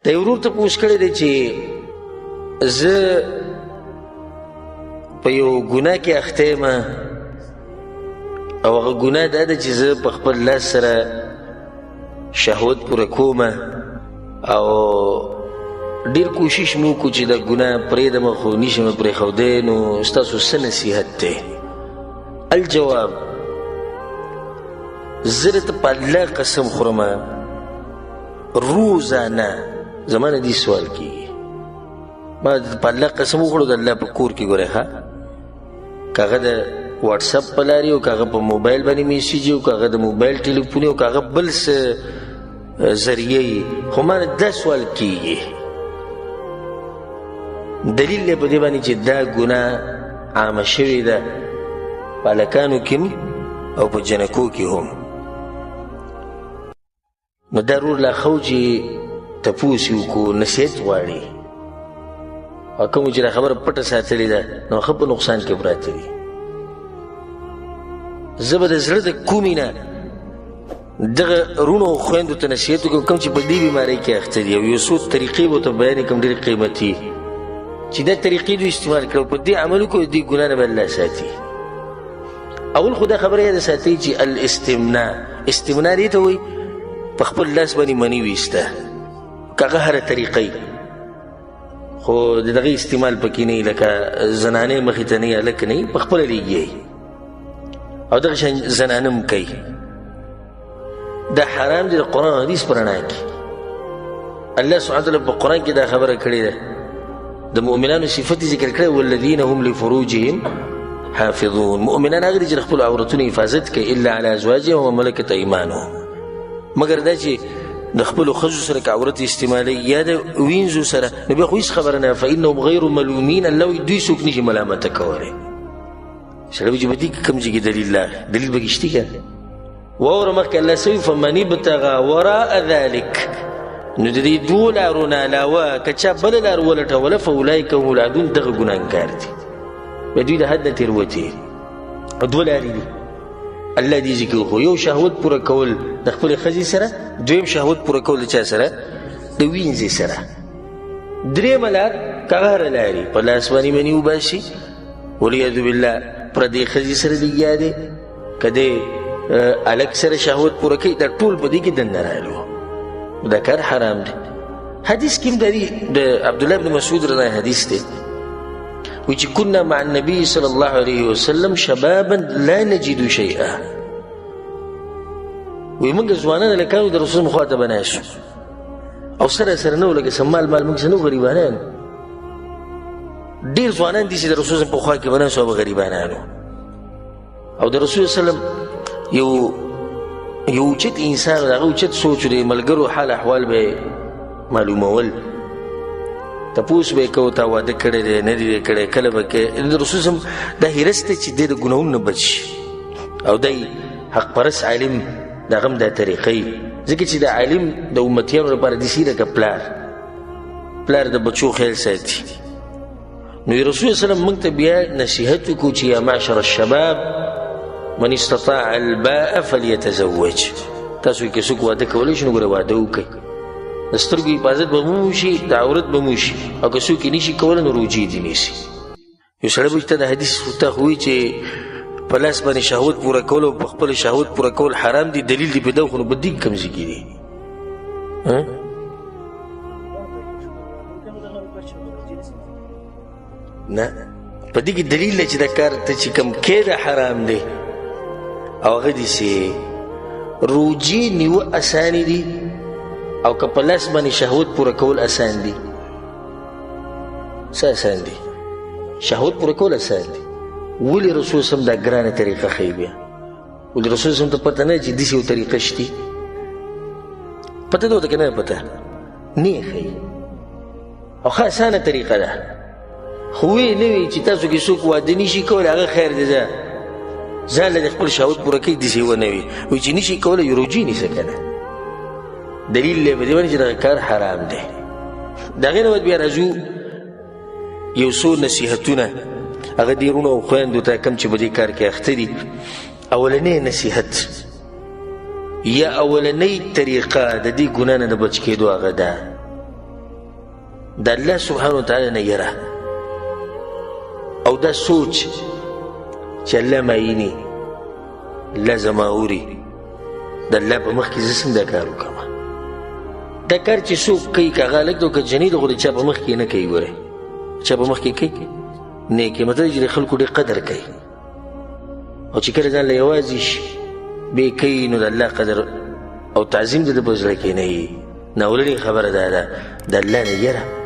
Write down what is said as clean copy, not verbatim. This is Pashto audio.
د یو ورور تپوس کړی دی چې زه په یو ګناه کې اخته یم او هغه ګناه دا ده چې زه په خپل لاس سره شهوت پوره کوم او ډېر کوشش مو وکړو چې دا ګناه پرېږدم خو نشم پرېښودی نو ستاسو څه نصیحت دی؟ الجواب: زه درته په الله قسم خورم روزانه زما نه دې سوال کېږي، ما په الله قسم وخوړو د الله په کور کې ګورئ ښه، که هغه د واټساپ په لارې او که هغه په موبایل باندې میسیج او که هغه د موبایل ټلیفون او که هغه بل څه ذریعه یي، خو ما نه دا سوال کېږي دلیل دی په دې باندې چې دا ګناه عامه شوې ده په هلکانو کې او په جنکو کې هم. نو دا رور لا ښه و چې تپوس یې وکړو، نصیحت غواړي، او کوم چې دا خبره پټه ساتلې ده نو ښه په نقصان کې پراته دي. زه به د زړه د کومې نه دغه رونو او خویندو ته نصیحت وکړم کوم چې په دې بیمارۍ کې اخته دي، او یو څو طریقې به ورته بیانې کړم ډېرې قیمتي، چې دا طریقې دوی استعمال کړو په دې عمل وکړو دې ګناه نه به الله ساتي. اول خو دا خبره یاده ساتئ چې استمناء دې ته وایي په خپل لاس باندې مني ویسته، که هغه هره طریقه خو د دغه استعمال پکې نه وي، لکه زنانې مخې ته نه وي، هلک نه وي، په خپله لیږي او دغه شان زنانه هم کوي. دا حرام دی د قرآن حدیث په رڼا کې. الله سبحانه وتعالی په قرآن کې دا خبره کړې ده، د مؤمنانو صفت ذکر کړی والذین هم لفروجهم حافظون. مؤمنان هغه دي چې د خپلو عورتونو حفاظت کوي الا علی ازواجهم وما ملکت ایمانهم، مګر دا چې د خپلو ښځو سره که عورت استعمالوي یا د وینځو سره نو بیا خو هېڅ خبره نه، فانهم غیر ملومین، الله وایي دوی څوک نشي ملامته کولی. سړی به چې په دې کې کوم ځای کې دلیل به کشتي که واوره مخکې الله څه وایي فمن ابتغى وراء ذلک، نو د دې دوو لارو نه علاوه که چا بله لار ولټوله فاولئک هم العادون، دغه ګناهګار دي، بیا دوی د حد نه تېروتې. دوه لارې دي الله دې ذکر وکړو، یو شهوت پوره کول د خپلې ښځې سره، دویم شهوت پوره کول د چا سره؟ د وینځې سره. درېیمه لار که هغه هره لارې په لاس باندې مني وباسي والعیاذ بالله پردې ښځې سره لګیا دی، که دی هلک سره شهوت پوره کوي، دا ټول په دې کې دننه راغلي، دا کار حرام دی. حدیث کې هم د عبدالله بن مسعود رضی حدیث دی، وی چې کنا مع النبي صلی الله علیه وسلم شبابا لا نجد شیئا، وی موږ ځوانان هلکانو د رسول خوا ته به ناست او سره نه و لکه څه مال موږ څه نه و، غریبانان ډېر ځوانان دي چې د رسول په خوا کې به ناست او به غریبانانو، او د رسول سلم یو اوچت انسان د هغه اوچت سوچ د ملګرو حال احوال به معلومول، تپوس به یې کو تا واده کړی دی نه دی کړی، کله به کې د رسول سلم دا حرص دی چې دی د ګناهونو نه بچ شي، او دی حق پرست عالم د هغه هم دا طریقه وي، ځکه چې د عالم د امتیانو لپاره داسې لکه پلار د بچو خیال ساتي. نو رسول سلم موږ ته بیا نصیحت وکړو چې یا معشر الشباب من استطاع الباء فلیتزوج، تاسو کې څوک واده کولی شي نو ګوره واده وکړئ، د سترګو حفاظت به مو وشي، د عورت به مو وشي، او که څوک یې نشي کولی نو روجې دې نیسي. یو سړی به چې ته د حدیث ته خو وایي چې په لاس باندې شهوت پوره کول او په خپل شهوت پوره کول حرام دي، دلیل دی په ده، خو نو په دې کې کوم ځای کې دي؟ نه، په دې کې دلیل دی چې دا کار ته چې کوم کې ده حرام دی، او هغه داسې روجې نیوه اسانې دي، او که په لاس باندې شهوت پوره کول اسان دي. څه اسان دي؟ شهوت پوره کول اسان دي. ولې رسول سم دا ګرانه طریقه ښیي؟ بیا ولې رسول سم ته پته نه چې داسې یو طریقه شتي؟ پته ده ورته که نه پته؟ نه یې ښیي، او ښه اسانه طریقه ده، خو ویې نه وي چې تاسو کې څوک واده نشي کولی، هغه خیر دی، ځان له د خپل شهوت پوره کوي داسې ونه وي، وایي چې نشي کولی یو روجې نیسه که نه، دلیل دی په دې باندې چې دغه کار حرام دی. د هغې نه بعد بیا راځو یو څو نصیحتونه، هغه دې رونو او خویندو ته کوم چې په دې کار کې اخته دي. اولنی نصیحت یا اولنی طریقه د دې ګناه نه د بچ کېدو هغه ده د الله سبحانه وتعالی نه یره او دا سوچ چې الله معیني الله زما اوري د الله په مخ کې زه څنګه کار وکړم دا کار چې څوک کوي که هغه هلک دی او که جنۍ ده خو د چا په مخ کې نه کوي ګورئ چا په مخ کې کوي نیکي مطلب چې د خلکو ډېر قدر کوي او چې کله ځان له یوازې شي بې کوي نو د الله قدر او تعظیم د ده په زړه کې نه وي ناولنې خبره دا ده د الله نه یره